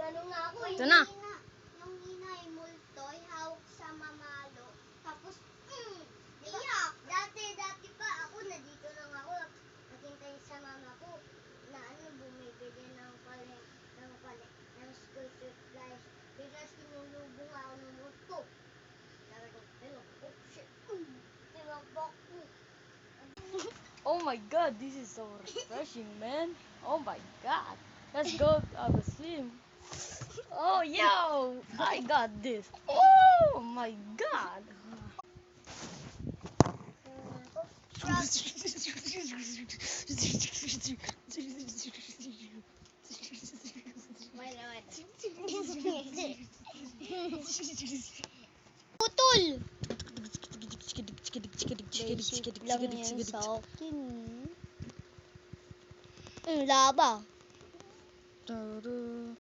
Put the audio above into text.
Ganun nga ako. Ito na. Yung inay multoy, hawak sa mamalo. Tapos, iyak. Dati pa ako, nandito lang ako. Naghintay sa mama ko na bumibili ng school supplies. Bigla sinulubong ako ng multo. Sabi ko, oh shit. Tinabak ko. Oh my god, this is so refreshing, man. Oh my god. Let's go have a swim. Oh, yo, I got this. Oh my god. Putol! Basic lang yan sa akin. Laba.